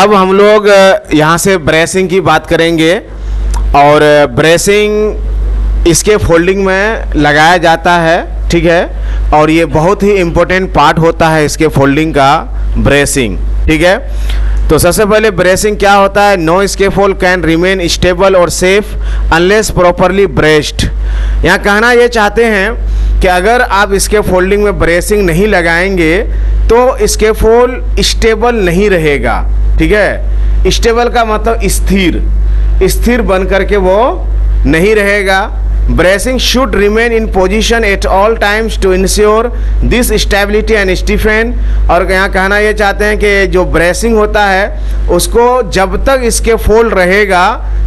अब हम लोग यहाँ से ब्रेसिंग की बात करेंगे। और ब्रेसिंग इसके फोल्डिंग में लगाया जाता है, ठीक है। और ये बहुत ही इम्पोर्टेंट पार्ट होता है इसके फोल्डिंग का, ब्रेसिंग, ठीक है। तो सबसे पहले ब्रेसिंग क्या होता है? No scaffold can remain stable और सेफ अनलेस प्रॉपरली ब्रेस्ड। यहाँ कहना ये चाहते हैं कि अगर आप इसके फोल्डिंग में ब्रेसिंग नहीं लगाएंगे तो स्कैफोल्ड स्टेबल नहीं रहेगा, ठीक है। स्टेबल का मतलब स्थिर, स्थिर बन करके वो नहीं रहेगा। Bracing should remain in position at all times to ensure this stability and stiffen. और यहाँ कहना ये चाहते हैं कि जो ब्रेसिंग होता है उसको जब तक इसके फोल्ड रहेगा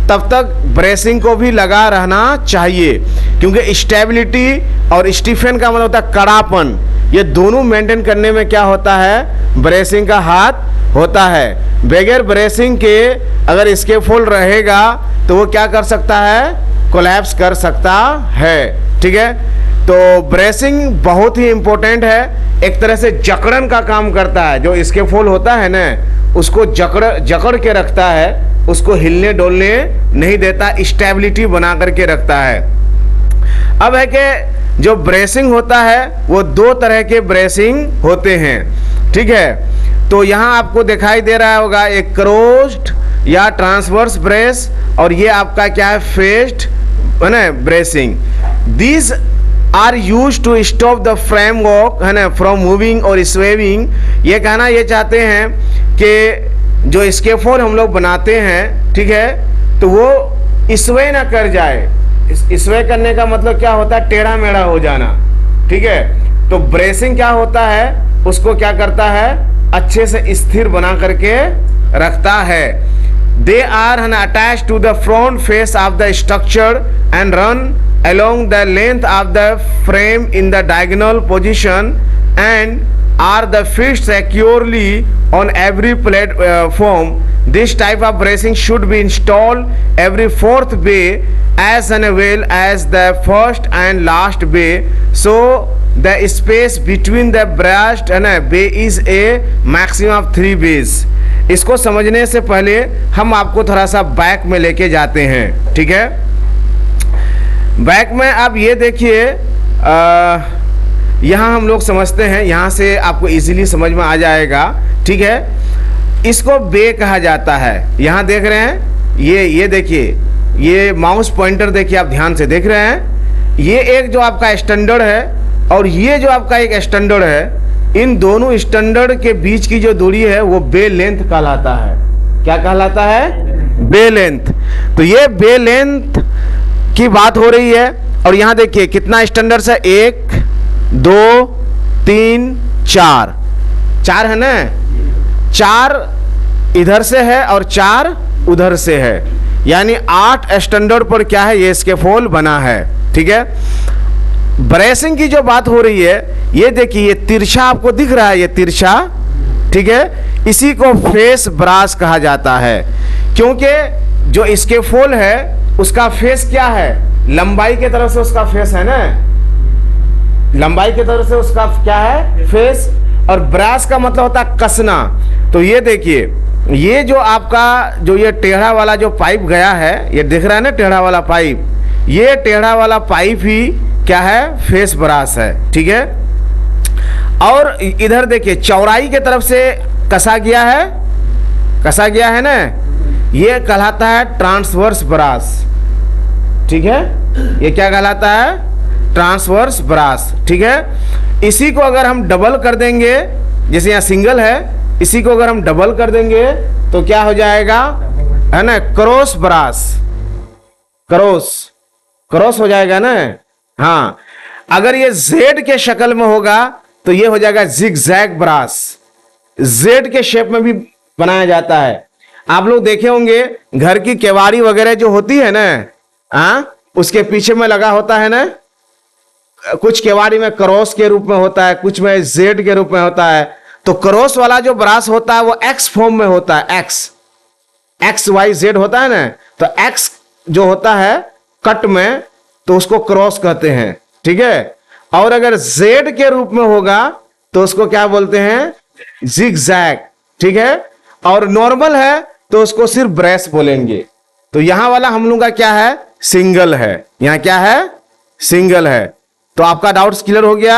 तब तक ब्रेसिंग को भी लगा रहना चाहिए, क्योंकि स्टेबिलिटी और स्टीफन का मतलब होता है कड़ापन। ये दोनों मेंटेन करने में क्या होता है? ब्रेसिंग का हाथ होता है। बगैर ब्रेसिंग के अगर इसके फोल्ड रहेगा तो वो क्या कर सकता है? कोलैप्स कर सकता है, ठीक है। तो ब्रेसिंग बहुत ही इम्पोर्टेंट है, एक तरह से जकड़न का काम करता है। जो इसके फोल्ड होता है ना, उसको जकड़ के रखता है, उसको हिलने डोलने नहीं देता, स्टेबिलिटी बना करके रखता है। अब है कि जो ब्रेसिंग होता है वो दो तरह के ब्रेसिंग होते हैं, ठीक है। तो यहाँ आपको दिखाई दे रहा होगा एक क्रॉस्ड या ट्रांसवर्स ब्रेस, और ये आपका क्या है? फेस्ड, है ना, bracing. These are used to stop the framework, है ना, फ्रॉम मूविंग और स्वेविंग। ये कहना ये चाहते हैं कि जो स्कैफोल्ड हम लोग बनाते हैं, ठीक है, तो वो स्वे ना कर जाए। स्वे करने का मतलब क्या होता है? टेढ़ा मेढ़ा हो जाना, ठीक है। तो ब्रेसिंग क्या होता है? उसको क्या करता है? अच्छे से स्थिर बना करके रखता है। They are attached to the front face of the structure and run along the length of the frame in the diagonal position and are the fixed securely on every platform. This type of bracing should be installed every fourth bay as well as the first and last bay, so the space between the braced and bay is a maximum of 3 bays. इसको समझने से पहले हम आपको थोड़ा सा back में लेके जाते हैं, ठीक है। बैक में आप ये देखिए, यहाँ हम लोग समझते हैं, यहाँ से आपको इजीली समझ में आ जाएगा, ठीक है। इसको बे कहा जाता है। यहाँ देख रहे हैं, ये देखिए, ये माउस पॉइंटर देखिए, आप ध्यान से देख रहे हैं। ये एक जो आपका स्टैंडर्ड है और ये जो आपका एक स्टैंडर्ड है, इन दोनों स्टैंडर्ड के बीच की जो दूरी है वो बे लेंथ कहलाता है। क्या कहलाता है? बे लेंथ। तो ये बे लेंथ की बात हो रही है। और यहाँ देखिए कितना स्टैंडर्ड्स है? 1 2 3 4, 4 है ना। 4 इधर से है और 4 उधर से है, यानी 8 स्टैंडर्ड पर क्या है? ये स्कैफोल्ड बना है, ठीक है। ब्रेसिंग की जो बात हो रही है, ये देखिए, ये तिरछा आपको दिख रहा है, ये तिरछा, ठीक है। इसी को फेस ब्रास कहा जाता है, क्योंकि जो स्कैफोल्ड है उसका फेस क्या है? लंबाई के तरफ से उसका फेस है ना, लंबाई के तरफ से उसका क्या है? फेस। और ब्रास का मतलब होता है कसना। तो ये देखिए, ये जो आपका जो ये टेढ़ा वाला जो पाइप गया है, ये दिख रहा है ना, टेढ़ा वाला पाइप, ये टेढ़ा वाला पाइप ही क्या है? फेस ब्रास है, ठीक है। और इधर देखिए, चौड़ाई के तरफ से कसा गया है, कसा गया है ना, ये कहलाता है ट्रांसवर्स ब्रास, ठीक है। ये क्या कहलाता है? ट्रांसवर्स ब्रास, ठीक है। इसी को अगर हम डबल कर देंगे, जैसे यहाँ सिंगल है, इसी को अगर हम डबल कर देंगे तो क्या हो जाएगा? है ना, क्रॉस ब्रास, क्रॉस हो जाएगा ना। हाँ, अगर ये जेड के शक्ल में होगा तो ये हो जाएगा जिगजैग ब्रास। जेड के शेप में भी बनाया जाता है। आप लोग देखे होंगे घर की केवाड़ी वगैरह जो होती है ना, उसके पीछे में लगा होता है ना, कुछ केवाड़ी में क्रॉस के रूप में होता है, कुछ में जेड के रूप में होता है। तो क्रॉस वाला जो ब्रास होता है वो एक्स फॉर्म में होता है, एक्स वाई जेड होता है ना। तो एक्स जो होता है कट में, तो उसको क्रॉस कहते हैं, ठीक है। और अगर जेड के रूप में होगा तो उसको क्या बोलते हैं? जिगजैग, ठीक है। और नॉर्मल है तो उसको सिर्फ ब्रेस बोलेंगे। तो यहां वाला हम लोग का क्या है, सिंगल है, यहां क्या है, सिंगल है। तो आपका डाउट्स क्लियर हो गया।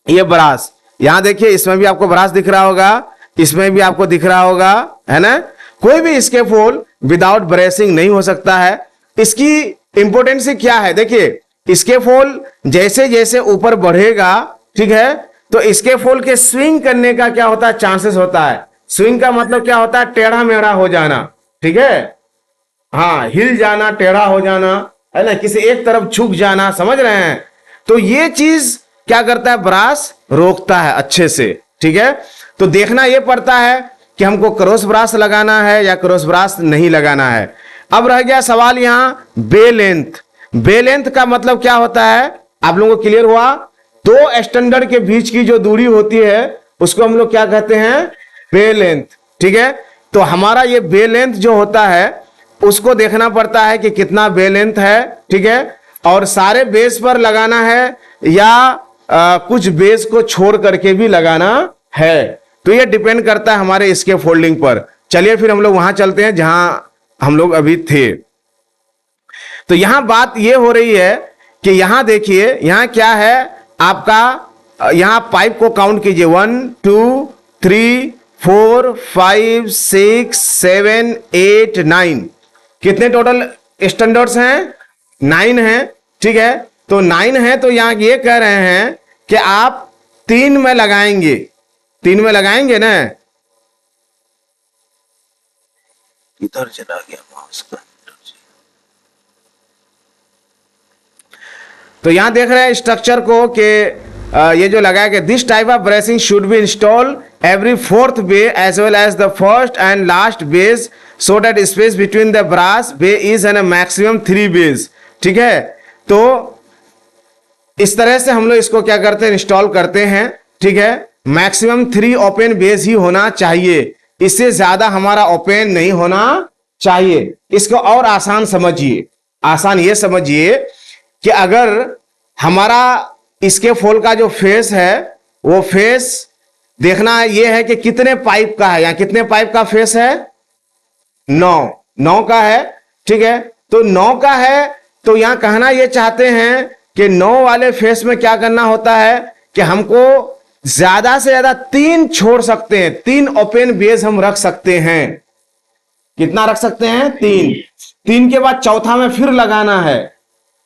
ये ब्रास, यहां देखिए इसमें भी आपको ब्रास दिख रहा होगा, इसमें भी आपको दिख रहा होगा, है ना। कोई भी स्केफोल्ड विदाउट ब्रेसिंग नहीं हो सकता है। इसकी इंपोर्टेंस क्या है, देखिए स्केफोल्ड जैसे जैसे ऊपर बढ़ेगा, ठीक है, तो स्केफोल्ड के स्विंग करने का क्या होता है, चांसेस होता है। स्विंग का मतलब क्या होता है, टेढ़ा मेढ़ा हो जाना, ठीक है, हाँ, हिल जाना, टेढ़ा हो जाना, है ना, किसी एक तरफ झुक जाना, समझ रहे हैं। तो ये चीज क्या करता है, ब्रास रोकता है अच्छे से, ठीक है। तो देखना ये पड़ता है कि हमको क्रॉस ब्रास लगाना है या क्रॉस ब्रास नहीं लगाना है। अब रह गया सवाल यहां बे लेंथ। बे लेंथ का मतलब क्या होता है, आप लोगों को क्लियर हुआ। दो स्टैंडर्ड के बीच की जो दूरी होती है उसको हम लोग क्या कहते हैं, बे लेंथ, ठीक है। तो हमारा ये बे लेंथ जो होता है उसको देखना पड़ता है कि कितना बे लेंथ है, ठीक है, और सारे बेस पर लगाना है या कुछ बेस को छोड़ करके भी लगाना है। तो ये डिपेंड करता है हमारे इसके फोल्डिंग पर। चलिए फिर हम लोग वहां चलते हैं जहां हम लोग अभी थे। तो यहां बात ये हो रही है कि यहां देखिए, यहां क्या है आपका, यहां पाइप को काउंट कीजिए, 1 2 3 4 5 6 7 8 9, कितने टोटल स्टैंडर्ड्स हैं, 9 हैं, ठीक है। तो 9 है, तो यहां ये कह रहे हैं कि आप 3 में लगाएंगे, 3 में लगाएंगे ना। इधर चला गया माउस का। तो यहां देख रहे हैं स्ट्रक्चर को कि ये जो लगाया गया, this type of bracing should be installed every 4th bay as well as the first and last bays so that space between the brace bay is an maximum 3 bays, ठीक है। तो इस तरह से हम लोग इसको क्या करते हैं, इंस्टॉल करते हैं, ठीक है। मैक्सिमम 3 ओपन बेस ही होना चाहिए, इससे ज्यादा हमारा ओपन नहीं होना चाहिए। इसको और आसान समझिए, आसान ये समझिए कि अगर हमारा इसके फोल का जो फेस है वो फेस देखना ये है कि कितने पाइप का है, या कितने पाइप का फेस है, 9 का है, ठीक है। तो 9 का है, तो यहां कहना ये चाहते हैं कि 9 वाले फेस में क्या करना होता है कि हमको ज्यादा से ज्यादा 3 छोड़ सकते हैं, 3 ओपन बेस हम रख सकते हैं। कितना रख सकते हैं, 3 के बाद चौथा में फिर लगाना है,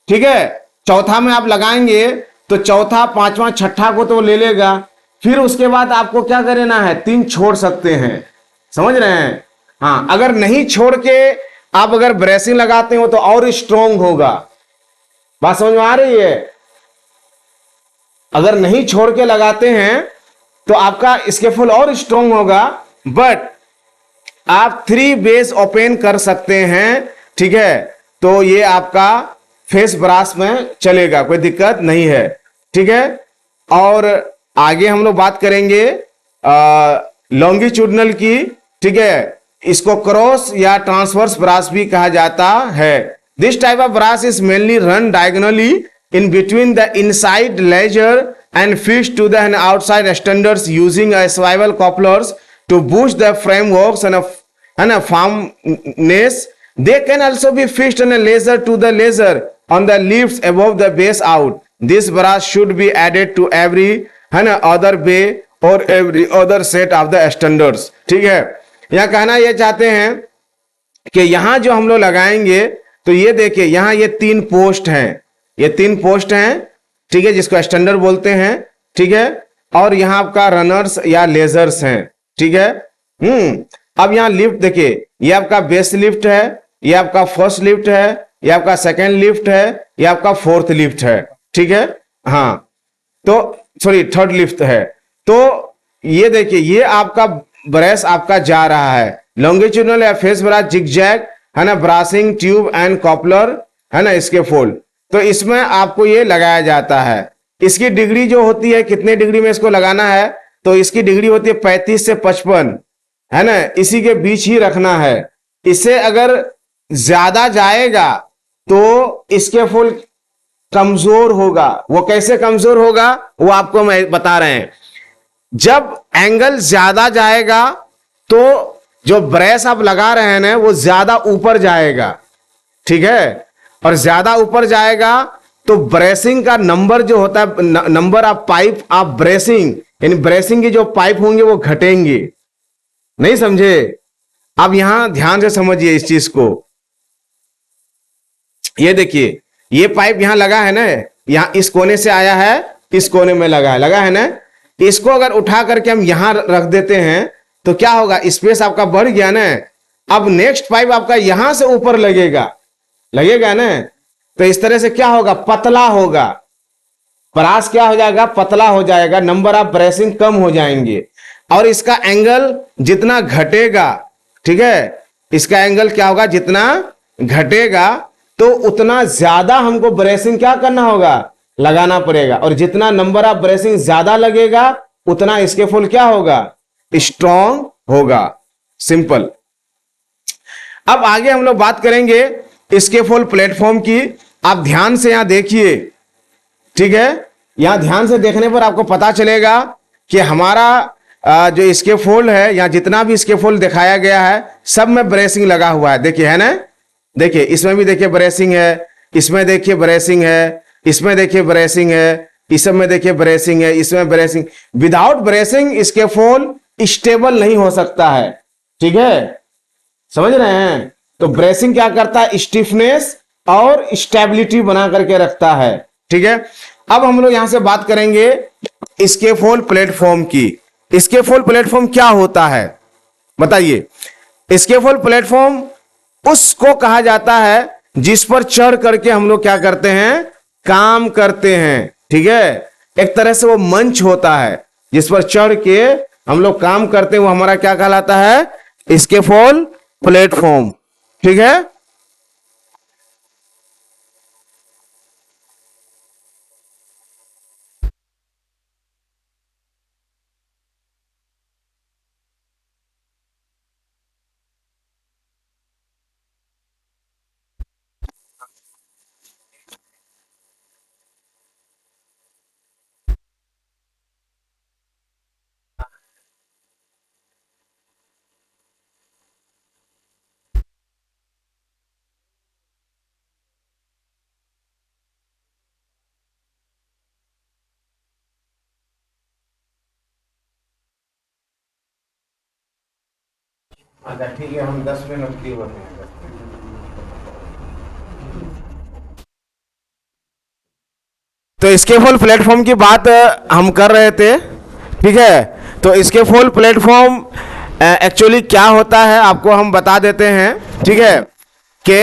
ठीक है। चौथा में आप लगाएंगे तो चौथा, पांचवा, छठा को तो ले लेगा, फिर उसके बाद आपको क्या करना है, 3 छोड़ सकते हैं, समझ रहे हैं। हाँ, अगर नहीं छोड़ के आप अगर ब्रेसिंग लगाते हो तो और स्ट्रोंग होगा, बात समझ में आ रही है। अगर नहीं छोड़ के लगाते हैं तो आपका स्केफोल्ड और स्ट्रोंग होगा, बट आप 3 बेस ओपन कर सकते हैं, ठीक है। तो ये आपका फेस ब्रास में चलेगा, कोई दिक्कत नहीं है, ठीक है। और आगे हम लोग बात करेंगे लॉन्गिट्यूडनल की, ठीक है। इसको क्रॉस या ट्रांसवर्स ब्रास भी कहा जाता है। This type of brace is mainly run diagonally in between the inside ledger and fixed to the outside standards using a swivel couplers to boost the frameworks and a firmness. They can also be fixed on a laser to the laser on the lifts above the base out. This brass should be added to every other bay or every other set of the standards. ठीक है, यहाँ कहना ये चाहते हैं कि यहाँ जो हम लोग लगाएंगे तो ये देखिए, यहाँ ये 3 पोस्ट हैं, ये 3 पोस्ट हैं, ठीक है, जिसको स्टैंडर्ड बोलते हैं, ठीक है। और यहाँ आपका रनर्स या लेजर्स हैं, ठीक है। अब यहाँ लिफ्ट देखिए, ये आपका बेस लिफ्ट है, ये आपका फर्स्ट लिफ्ट है, ये आपका सेकेंड लिफ्ट है, ये आपका 4th लिफ्ट है, ठीक है। हाँ, तो सॉरी 3rd लिफ्ट है। तो ये देखिए, ये आपका ब्रेस आपका जा रहा है लॉन्गिट्यूडनल या फेस ब्रास जिगजैग, है ना, ब्रासिंग ट्यूब एंड कॉपलर, है ना, इसके फोल्ड। तो इसमें आपको ये लगाया जाता है। इसकी डिग्री जो होती है, कितने डिग्री में इसको लगाना है, तो इसकी डिग्री होती है 35 से 55, है ना, इसी के बीच ही रखना है। इससे अगर ज्यादा जाएगा तो इसके फुल कमजोर होगा। वो कैसे कमजोर होगा वो आपको मैं बता रहे हैं। जब एंगल ज्यादा जाएगा तो जो ब्रेस आप लगा रहे हैं ना वो ज्यादा ऊपर जाएगा, ठीक है, और ज्यादा ऊपर जाएगा तो ब्रेसिंग का नंबर जो होता है, number of pipe of bracing, यानी ब्रेसिंग की जो पाइप होंगे वो घटेंगे। नहीं समझे? अब यहां ध्यान से समझिए इस चीज को। ये देखिए, ये पाइप यहां लगा है ना, यहां इस कोने से आया है, इस कोने में लगा है ना। इसको अगर उठा करके हम यहां रख देते हैं तो क्या होगा, स्पेस आपका बढ़ गया ना। अब नेक्स्ट पाइप आपका यहां से ऊपर लगेगा ना, तो इस तरह से क्या होगा, पतला होगा, परास क्या हो जाएगा, पतला हो जाएगा, नंबर ऑफ ब्रेसिंग कम हो जाएंगे, और इसका एंगल जितना घटेगा, ठीक है, इसका एंगल क्या होगा, जितना घटेगा तो उतना ज्यादा हमको ब्रेसिंग क्या करना होगा, लगाना पड़ेगा, और जितना नंबर ऑफ ब्रेसिंग ज्यादा लगेगा उतना इसके फुल क्या होगा, स्ट्रॉन्ग होगा। सिंपल। अब आगे हम लोग बात करेंगे इसके फुल प्लेटफॉर्म की। आप ध्यान से यहां देखिए, ठीक है, यहां ध्यान से देखने पर आपको पता चलेगा कि हमारा जो इसके फोल्ड है, या जितना भी इसके फोल्ड दिखाया गया है सब में ब्रेसिंग लगा हुआ है। देखिए, है ना, देखिए इसमें भी देखिए ब्रेसिंग है, इसमें देखिए ब्रेसिंग है, इसमें देखिए ब्रेसिंग है, इस सब में देखिए ब्रेसिंग है, इसमें ब्रेसिंग। विदाउट ब्रेसिंग इसके फोल्ड स्टेबल नहीं हो सकता है, ठीक है, समझ रहे हैं? तो ब्रेसिंग क्या करता है, स्टिफनेस और स्टेबिलिटी बना करके रखता है, ठीक है। अब हम लोग यहां से बात करेंगे इसके फोल्ड प्लेटफॉर्म की। इसके फोल्ड प्लेटफॉर्म क्या होता है बताइए? इसके फोल्ड प्लेटफॉर्म उसको कहा जाता है जिस पर चढ़ करके हम लोग क्या करते हैं, काम करते हैं, ठीक है। एक तरह से वो मंच होता है जिस पर चढ़ के हम लोग काम करते हैं, वो हमारा क्या कहलाता है, इसके फोल्ड प्लेटफॉर्म, ठीक है। अच्छा ठीक है, हम 10 मिनट की होते हैं। तो इसके फुल प्लेटफॉर्म की बात हम कर रहे थे, ठीक है। तो इसके फुल प्लेटफॉर्म एक्चुअली क्या होता है आपको हम बता देते हैं, ठीक है, कि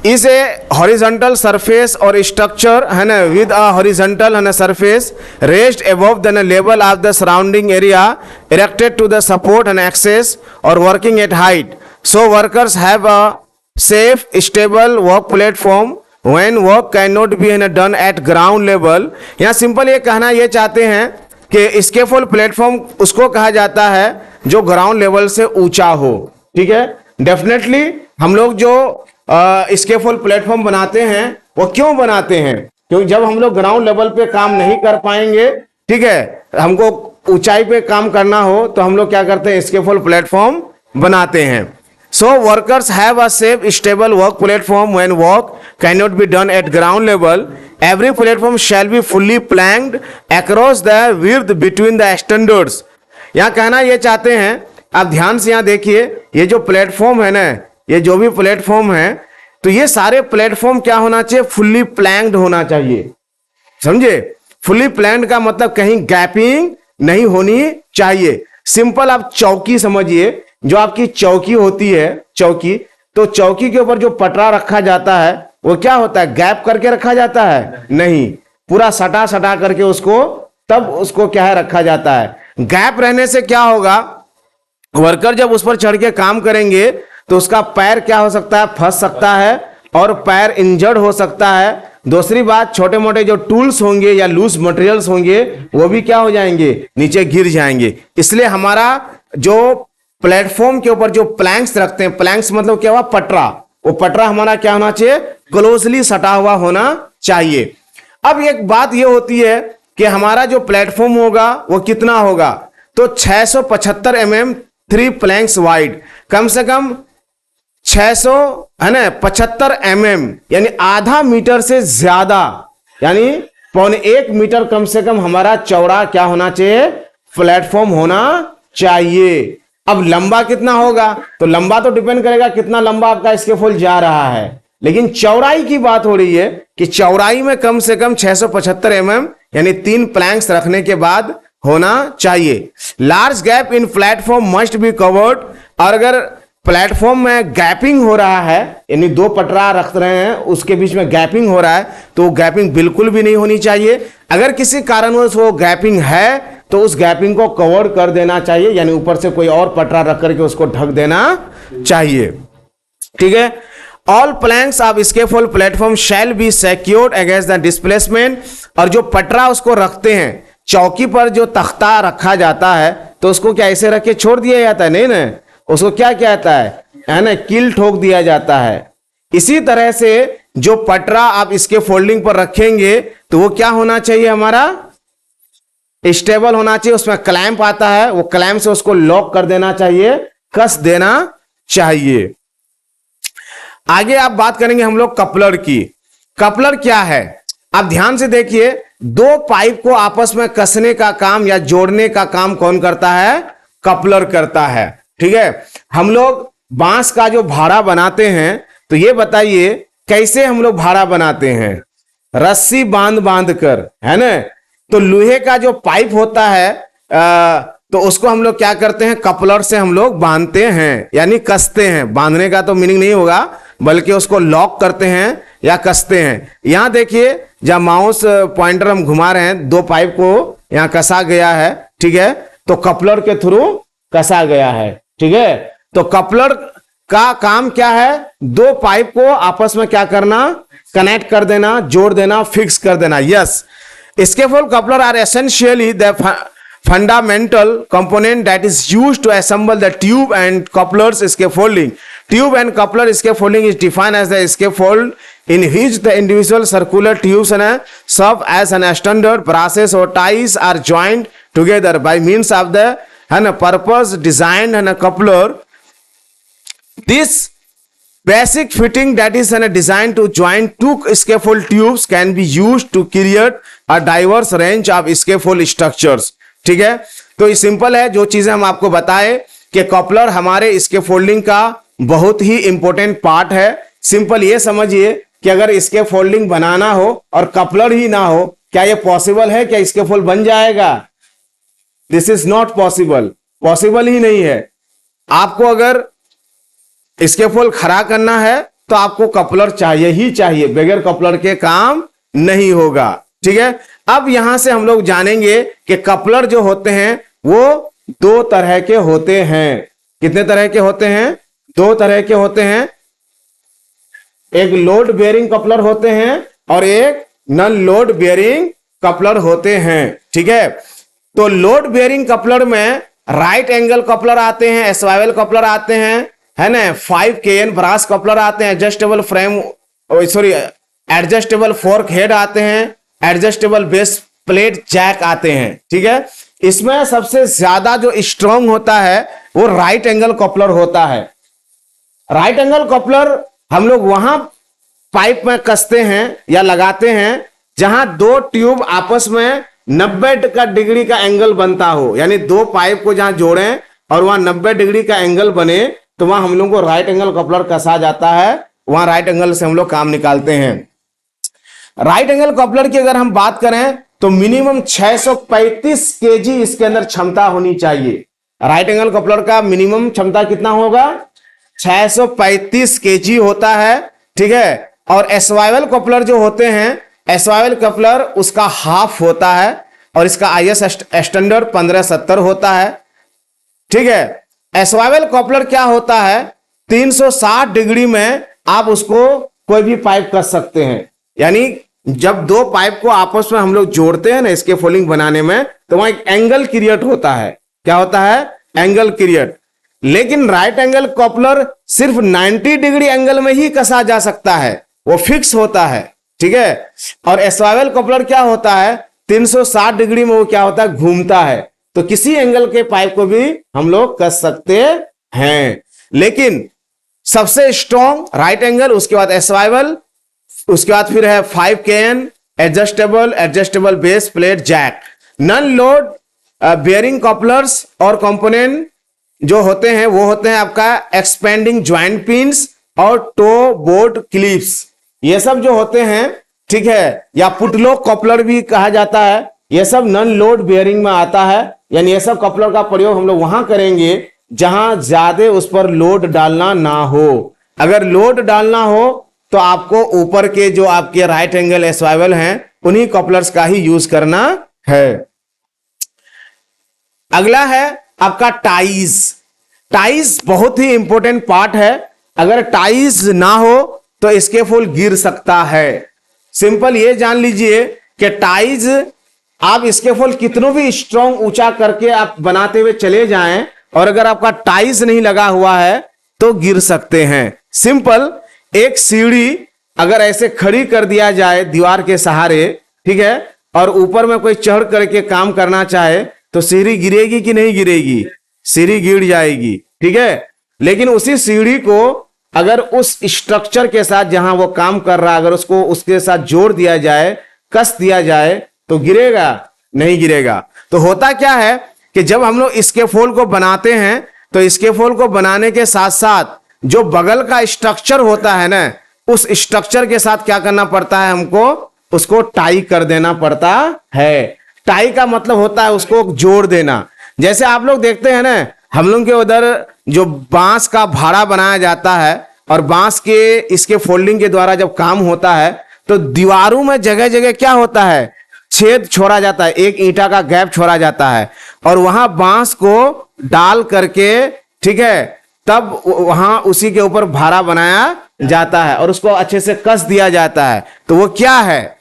is a horizontal surface or structure, है ना, विद अ हॉरिजॉन्टल, है ना, surface raised above the level of the surrounding area, erected to the support and access or working at height, so workers have a safe stable work platform when work can not be done at ground level. यहाँ simple ये कहना ये चाहते हैं कि scaffold platform उसको कहा जाता है जो ग्राउंड लेवल से ऊंचा हो, ठीक है। डेफिनेटली हम लोग जो स्केफोल्ड प्लेटफॉर्म बनाते हैं वो क्यों बनाते हैं, क्योंकि जब हम लोग ग्राउंड लेवल पे काम नहीं कर पाएंगे, ठीक है, हमको ऊंचाई पे काम करना हो तो हम लोग क्या करते हैं, स्केफोल्ड प्लेटफॉर्म बनाते हैं। So workers have a safe, stable work platform when work cannot be done at ground level. Every platform shall be fully planked across the width between the standards. यहाँ कहना ये चाहते हैं, आप ध्यान से यहाँ देखिए, ये जो प्लेटफॉर्म है ना, ये जो भी प्लेटफॉर्म है, तो ये सारे प्लेटफॉर्म क्या होना चाहिए, फुल्ली प्लैंक्ड होना चाहिए, समझे। फुल्ली प्लैंक्ड का मतलब कहीं गैपिंग नहीं होनी चाहिए। सिंपल आप चौकी समझिए, जो आपकी चौकी होती है, चौकी, तो चौकी के ऊपर जो पटरा रखा जाता है वो क्या होता है, गैप करके रखा जाता है, नहीं, पूरा सटा सटा करके उसको, तब उसको क्या है, रखा जाता है। गैप रहने से क्या होगा, वर्कर जब उस पर चढ़ के काम करेंगे तो उसका पैर क्या हो सकता है, फंस सकता है और पैर इंजर्ड हो सकता है। दूसरी बात, छोटे मोटे जो टूल्स होंगे या लूज मटेरियल्स होंगे वो भी क्या हो जाएंगे, नीचे गिर जाएंगे। इसलिए हमारा जो प्लेटफॉर्म के ऊपर जो प्लैंक्स रखते हैं, प्लैंक्स मतलब क्या हुआ, पटरा, वो पटरा हमारा क्या होना चाहिए, क्लोजली सटा हुआ होना चाहिए। अब एक बात ये होती है कि हमारा जो प्लेटफॉर्म होगा वो कितना होगा, तो 675 mm 3 प्लैंक्स वाइड, कम से कम 600 है ना 75 mm यानी आधा मीटर से ज्यादा, यानी 0.25 मीटर कम से कम हमारा चौड़ा क्या होना चाहिए, प्लेटफॉर्म होना चाहिए। अब लंबा कितना होगा, तो लंबा तो डिपेंड करेगा कितना लंबा आपका स्कैफोल्ड जा रहा है, लेकिन चौड़ाई की बात हो रही है कि चौड़ाई में कम से कम 675 mm यानी 3 प्लैंक्स रखने के बाद होना चाहिए। Large gap in platform must be covered, और अगर प्लेटफॉर्म में गैपिंग हो रहा है यानी 2 पटरा रख रहे हैं उसके बीच में गैपिंग हो रहा है, तो गैपिंग बिल्कुल भी नहीं होनी चाहिए। अगर किसी कारणवश वो गैपिंग है तो उस गैपिंग को कवर कर देना चाहिए, यानी ऊपर से कोई और पटरा रख करके उसको ढक देना चाहिए। ठीक है। All planks of scaffold platform shall be secured against the displacement, और जो पटरा उसको रखते हैं, चौकी पर जो तख्ता रखा जाता है तो उसको क्या ऐसे रख के छोड़ दिया जाता है, नहीं ना, उसको क्या कहता है ना, कील ठोक दिया जाता है। इसी तरह से जो पटरा आप इसके फोल्डिंग पर रखेंगे तो वो क्या होना चाहिए, हमारा स्टेबल होना चाहिए। उसमें क्लैंप आता है, वो क्लैंप से उसको लॉक कर देना चाहिए, कस देना चाहिए। आगे आप बात करेंगे हम लोग कपलर की। कपलर क्या है, आप ध्यान से देखिए, 2 पाइप को आपस में कसने का काम या जोड़ने का काम कौन करता है, कपलर करता है। ठीक है। हम लोग बांस का जो भाड़ा बनाते हैं, तो ये बताइए कैसे हम लोग भाड़ा बनाते हैं, रस्सी बांध बांध कर, है ना। तो लोहे का जो पाइप होता है तो उसको हम लोग क्या करते हैं, कपलर से हम लोग बांधते हैं, यानी कसते हैं। बांधने का तो मीनिंग नहीं होगा, बल्कि उसको लॉक करते हैं या कसते हैं। यहां देखिए जहां माउस पॉइंटर हम घुमा रहे हैं, 2 पाइप को यहां कसा गया है, ठीक है, तो कपलर के थ्रू कसा गया है। ठीक है। तो कपलर का काम क्या है, 2 पाइप को आपस में क्या करना, कनेक्ट कर देना, जोड़ देना, फिक्स कर देना। Yes, scaffold coupler are essentially the fundamental component that is used to assemble the tube and couplers scaffolding. Tube and coupler scaffolding is defined as the scaffold in which the individual circular tubes and serve as an standard brasses or ties are joined together by means of the purpose designed and a coupler. This basic fitting that is designed to join 2 scaffold tubes can be used to create a diverse range of scaffold structures. ठीक है। तो ये simple है, जो चीजें हम आपको बताए कि कपलर हमारे इसके फोल्डिंग का बहुत ही इंपॉर्टेंट पार्ट है। सिंपल ये समझिए कि अगर इसके फोल्डिंग बनाना हो और कपलर ही ना हो, क्या ये पॉसिबल है, क्या इसके फोल्ड बन जाएगा? This is not possible, possible ही नहीं है। आपको अगर इसके फोल्ड खड़ा करना है तो आपको कपलर चाहिए ही चाहिए, बगैर कपलर के काम नहीं होगा। ठीक है। अब यहां से हम लोग जानेंगे कि कपलर जो होते हैं वो 2 तरह के होते हैं। कितने तरह के होते हैं? 2 तरह के होते हैं। एक लोड बेयरिंग कपलर होते हैं और एक नॉन लोड बेयरिंग कपलर होते हैं। ठीक है। तो लोड बेयरिंग कपलर में राइट एंगल कपलर आते हैं, एस्वाइवल कपलर आते हैं, है ना, 5 KN ब्रास कपलर आते हैं, adjustable frame adjustable fork head आते हैं, एडजस्टेबल बेस प्लेट जैक आते हैं। ठीक है। इसमें सबसे ज्यादा जो स्ट्रांग होता है वो राइट एंगल कपलर होता है। राइट एंगल कपलर हम लोग वहां पाइप में कसते हैं या लगाते हैं जहां 2 ट्यूब आपस में 90 डिग्री का एंगल बनता हो, यानी 2 पाइप को जहां जोड़ें और वहां 90 डिग्री का एंगल बने, तो वहां हम लोग को राइट एंगल कपलर कसा जाता है। वहां राइट एंगल से हम लोग काम निकालते हैं। राइट एंगल कपलर की अगर हम बात करें तो मिनिमम 635 केजी इसके अंदर क्षमता होनी चाहिए। राइट एंगल कपलर का मिनिमम क्षमता कितना होगा? 635 केजी होता है। ठीक है। और एस्वाइवल कपलर जो होते हैं, एस्वाइवल कपलर उसका हाफ होता है और इसका IS स्टैंडर्ड 1570 होता है। ठीक है। एस्वाइवल कपलर क्या होता है, 360 डिग्री में आप उसको कोई भी पाइप कस सकते हैं। यानी जब 2 पाइप को आपस में हम लोग जोड़ते हैं ना इसके फोल्डिंग बनाने में, तो वहां एक एंगल क्रिएट होता है। क्या होता है? Angle create. लेकिन राइट एंगल कपलर सिर्फ 90 डिग्री एंगल में ही कसा जा सकता है, वो फिक्स होता है। ठीक है। और एस्वाइवल कपलर क्या होता है, 360 डिग्री में वो क्या होता है, घूमता है। तो किसी एंगल के पाइप को भी हम लोग कस सकते हैं। लेकिन सबसे स्ट्रॉन्ग राइट एंगल, उसके बाद एसवाइवल, उसके बाद फिर है 5KN, adjustable base plate jack. Non load bearing couplers और कंपोनेंट जो होते हैं वो होते हैं आपका एक्सपेंडिंग ज्वाइंट पिंस और टो बोर्ड क्लिप्स। ये सब जो होते हैं, ठीक है, या पुटलोक कपलर भी कहा जाता है, ये सब नन लोड बेयरिंग में आता है। यानी ये सब कपलर का प्रयोग हम लोग वहां करेंगे जहां ज्यादा उस पर लोड डालना ना हो। अगर लोड डालना हो तो आपको ऊपर के जो आपके राइट एंगल एसवाइवल हैं उन्हीं कपलर्स का ही यूज करना है। अगला है आपका टाइज। टाइज बहुत ही इंपॉर्टेंट पार्ट है। अगर टाइज ना हो तो इसके फुल गिर सकता है। सिंपल ये जान लीजिए कि टाइज आप इसके फुल कितनों भी स्ट्रॉन्ग ऊंचा करके आप बनाते हुए चले जाएं और अगर आपका टाइज नहीं लगा हुआ है तो गिर सकते हैं। सिंपल एक सीढ़ी अगर ऐसे खड़ी कर दिया जाए दीवार के सहारे, ठीक है, और ऊपर में कोई चढ़ करके काम करना चाहे तो सीढ़ी गिरेगी कि नहीं गिरेगी? सीढ़ी गिर जाएगी, ठीक है। लेकिन उसी सीढ़ी को अगर उस स्ट्रक्चर के साथ जहां वो काम कर रहा है अगर उसको उसके साथ जोड़ दिया जाए, कस दिया जाए तो गिरेगा? नहीं गिरेगा। तो होता क्या है कि जब हम लोग स्कैफोल्ड को बनाते हैं तो स्कैफोल्ड को बनाने के साथ साथ जो बगल का स्ट्रक्चर होता है ना, उस स्ट्रक्चर के साथ क्या करना पड़ता है हमको? उसको टाई कर देना पड़ता है। टाई का मतलब होता है उसको जोड़ देना। जैसे आप लोग देखते हैं ना, हम लोग के उधर जो बांस का भाड़ा बनाया जाता है और बांस के इसके फोल्डिंग के द्वारा जब काम होता है तो दीवारों में जगह जगह क्या होता है? छेद छोड़ा जाता है, एक ईंटा का गैप छोड़ा जाता है और वहां बांस को डाल करके, ठीक है, तब वहां उसी के ऊपर भाड़ा बनाया जाता है और उसको अच्छे से कस दिया जाता है। तो वो क्या है?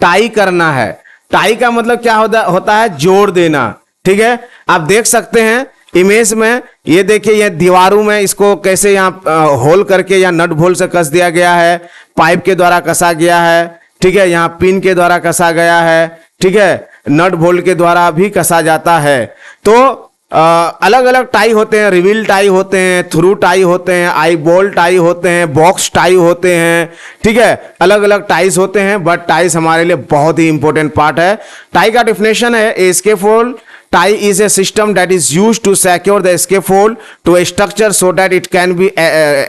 टाई करना है। टाई का मतलब क्या होता है? जोड़ देना, ठीक है। आप देख सकते हैं इमेज में, ये देखिए ये दीवारों में इसको कैसे यहाँ होल करके या नट बोल्ट से कस दिया गया है, पाइप के द्वारा कसा गया है, ठीक है, यहाँ पिन के द्वारा कसा गया है, ठीक है, नट बोल्ट के द्वारा भी कसा जाता है। तो अलग अलग टाई होते हैं, रिवील टाई होते हैं, थ्रू टाई होते हैं, आई बॉल टाई होते हैं, बॉक्स टाई होते हैं, ठीक है, अलग अलग टाइज होते हैं। बट टाइज हमारे लिए बहुत ही इंपॉर्टेंट पार्ट है। टाई का डिफिनेशन है, ए scaffold tie is a system that is used to secure the scaffold to a structure so that it can be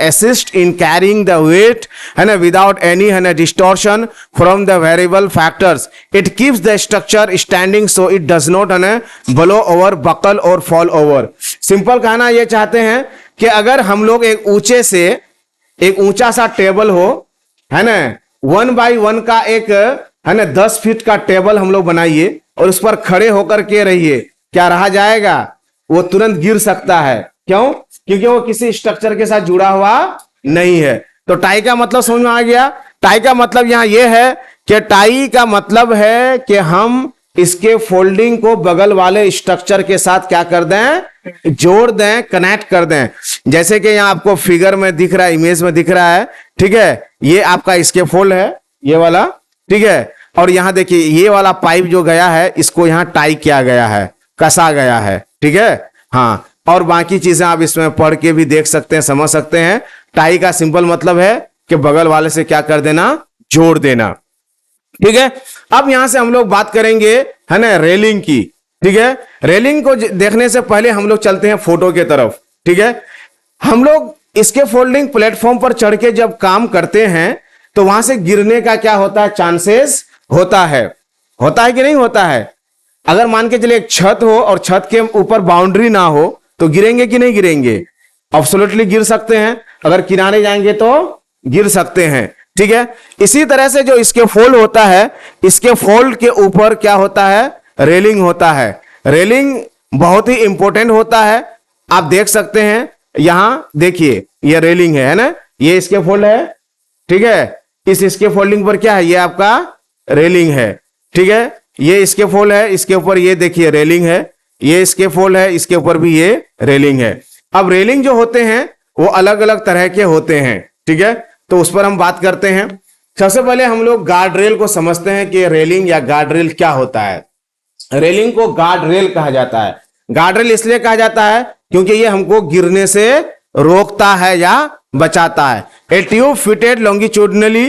assist in carrying the weight and without any distortion from the variable factors. It keeps the structure standing so it does not blow over, buckle or fall over. Simple कहना ये चाहते हैं कि अगर हम लोग एक ऊंचे से एक ऊंचा सा टेबल हो, है ना, 1x1 का एक, है ना, 10 फीट का टेबल हम लोग बनाइए और उस पर खड़े होकर के रहिए, क्या रहा जाएगा? वो तुरंत गिर सकता है। क्यों? क्योंकि वो किसी स्ट्रक्चर के साथ जुड़ा हुआ नहीं है। तो टाई का मतलब समझ में आ गया। टाई का मतलब यहां ये है कि टाई का मतलब है कि हम इसके फोल्डिंग को बगल वाले स्ट्रक्चर के साथ क्या कर दें? जोड़ दें, कनेक्ट कर दें। जैसे कि यहां आपको फिगर में दिख रहा है, इमेज में दिख रहा है, ठीक है, ये आपका इसके फोल्ड है, ये वाला, ठीक है, और यहां देखिए ये वाला पाइप जो गया है इसको यहां टाई किया गया है, कसा गया है, ठीक है। हाँ, और बाकी चीजें आप इसमें पढ़ के भी देख सकते हैं, समझ सकते हैं। टाई का सिंपल मतलब है कि बगल वाले से क्या कर देना? जोड़ देना, ठीक है। अब यहां से हम लोग बात करेंगे, है ना, रेलिंग की, ठीक है। रेलिंग को देखने से पहले हम लोग चलते हैं फोटो के तरफ, ठीक है। हम लोग इसके फोल्डिंग प्लेटफॉर्म पर चढ़ के जब काम करते हैं तो वहां से गिरने का क्या होता है? चांसेस होता है कि नहीं होता है? अगर मान के चलिए एक छत हो और छत के ऊपर बाउंड्री ना हो तो गिरेंगे कि नहीं गिरेंगे? एब्सोल्युटली गिर सकते हैं। अगर किनारे जाएंगे तो गिर सकते हैं, ठीक है। इसी तरह से जो इसके फोल्ड होता है, इसके फोल्ड के ऊपर क्या होता है? रेलिंग होता है। रेलिंग बहुत ही इंपॉर्टेंट होता है। आप देख सकते हैं यहां देखिए ये रेलिंग है ना, ये इसके फोल्ड है, ठीक है। इसके फोल्डिंग पर क्या है? ये आपका रेलिंग है, ठीक है। ये इसके फोल्ड है, इसके ऊपर ये देखिए रेलिंग है, ये इसके फोल्ड है, इसके ऊपर भी ये रेलिंग है। अब रेलिंग जो होते हैं वो अलग अलग तरह के होते हैं, ठीक है, तो उस पर हम बात करते हैं। सबसे पहले हम लोग गार्ड रेल को समझते हैं कि रेलिंग या गार्ड रेल क्या होता है। रेलिंग को गार्ड रेल कहा जाता है। गार्ड रेल इसलिए कहा जाता है क्योंकि ये हमको गिरने से रोकता है या बचाता है। ए tube fitted longitudinally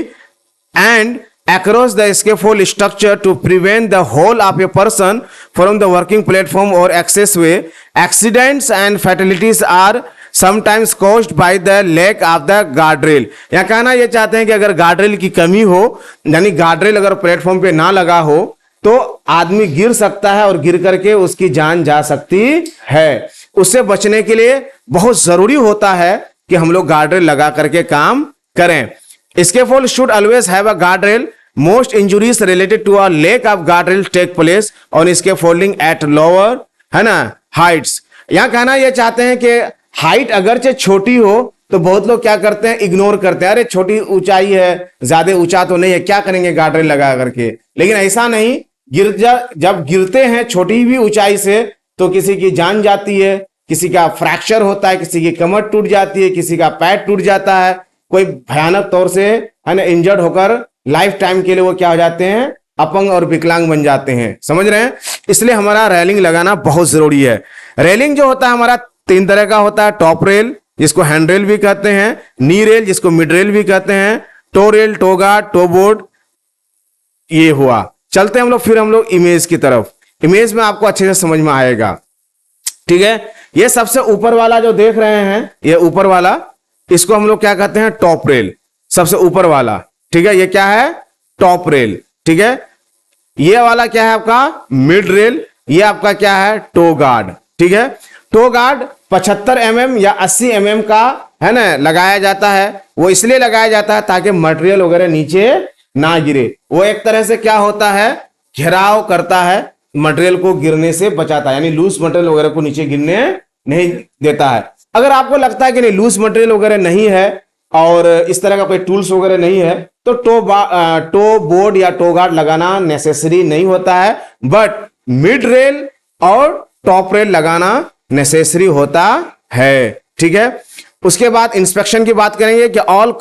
and across the scaffold structure to prevent the whole of a person from the working platform or access way. Accidents and fatalities are sometimes caused by the lack of the guardrail। यहाँ कहना ये चाहते हैं कि अगर guardrail की कमी हो, यानी गार्डरेल अगर प्लेटफॉर्म पे ना लगा हो तो आदमी गिर सकता है और गिर करके उसकी जान जा सकती है। उससे बचने के लिए बहुत जरूरी होता है कि हम लोग गार्डरेल लगा करके काम करें। Scaffold should always have a guardrail. Most injuries related to a lack of guardrail take place on scaffolding at lower, है ना, heights। यहाँ कहना ये चाहते हैं कि हाइट अगरचे छोटी हो तो बहुत लोग क्या करते हैं, इग्नोर करते हैं, अरे छोटी ऊंचाई है, ज्यादा ऊंचा तो नहीं है, क्या करेंगे गार्डरेल लगा करके। लेकिन ऐसा नहीं, जब गिरते हैं छोटी भी ऊंचाई से तो किसी की जान जाती है, किसी का फ्रैक्चर होता है, किसी की कमर टूट जाती है, किसी का पैर टूट जाता है, कोई भयानक तौर से, है ना, इंजर्ड होकर लाइफ टाइम के लिए वो क्या हो जाते हैं, अपंग और विकलांग बन जाते हैं। समझ रहे हैं? इसलिए हमारा रेलिंग लगाना बहुत जरूरी है। रेलिंग जो होता है हमारा 3 तरह का होता है। टॉप रेल जिसको हैंड रेल भी कहते हैं, नी रेल जिसको मिड रेल भी कहते हैं, toe rail, toe guard, toe board. ये हुआ। चलते हैं हम लोग इमेज की तरफ। इमेज में आपको अच्छे से समझ में आएगा। ठीक है, ये सबसे ऊपर वाला जो देख रहे हैं, ये ऊपर वाला, इसको हम लोग क्या कहते हैं, टॉप रेल, सबसे ऊपर वाला। ठीक है, ये क्या है, टॉप रेल। ठीक है, ये वाला क्या है आपका, मिड रेल। ये आपका क्या है, टो गार्ड। ठीक है, टो गार्ड 75 mm या 80 mm का, है ना, लगाया जाता है। वो इसलिए लगाया जाता है ताकि मटेरियल वगैरह नीचे ना गिरे। वो एक तरह से क्या होता है, घेराव करता है, मटेरियल को गिरने से बचाता है, यानी लूज मटेरियल वगैरह को नीचे गिरने नहीं देता है। अगर आपको लगता है कि नहीं लूज मटेरियल वगैरह नहीं है और इस तरह का कोई टूल्स वगैरह नहीं है तो टो बोर्ड या टो गार्ड लगाना नेसेसरी नहीं होता है, बट मिड रेल और टॉप रेल लगाना नेसेसरी होता है। ठीक है, उसके बाद इंस्पेक्शन की बात करेंगे कि all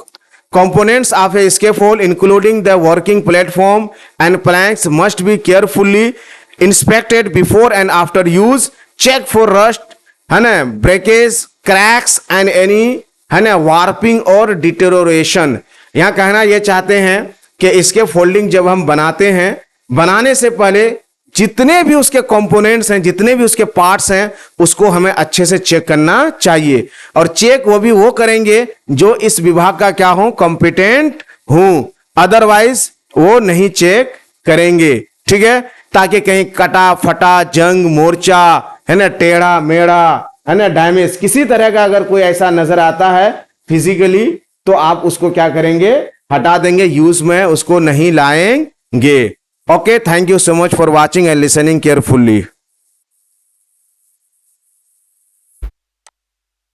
components of a scaffold including the working platform and planks must be carefully inspected before and after use. Check for rust, है ना, breakage, cracks and any, है ना, warping और deterioration। यहाँ कहना ये चाहते हैं कि इसके फोल्डिंग जब हम बनाते हैं, बनाने से पहले जितने भी उसके कंपोनेंट्स हैं, जितने भी उसके पार्ट्स हैं, उसको हमें अच्छे से चेक करना चाहिए। और चेक वो करेंगे जो इस विभाग का क्या हो, कॉम्पिटेंट हूं, अदरवाइज वो नहीं चेक करेंगे। ठीक है, ताकि कहीं कटा फटा, जंग मोर्चा, है ना, टेढ़ा मेढ़ा, है ना, डैमेज, किसी तरह का अगर कोई ऐसा नजर आता है फिजिकली तो आप उसको क्या करेंगे, हटा देंगे, यूज में उसको नहीं लाएंगे। Okay, thank you so much for watching and listening carefully.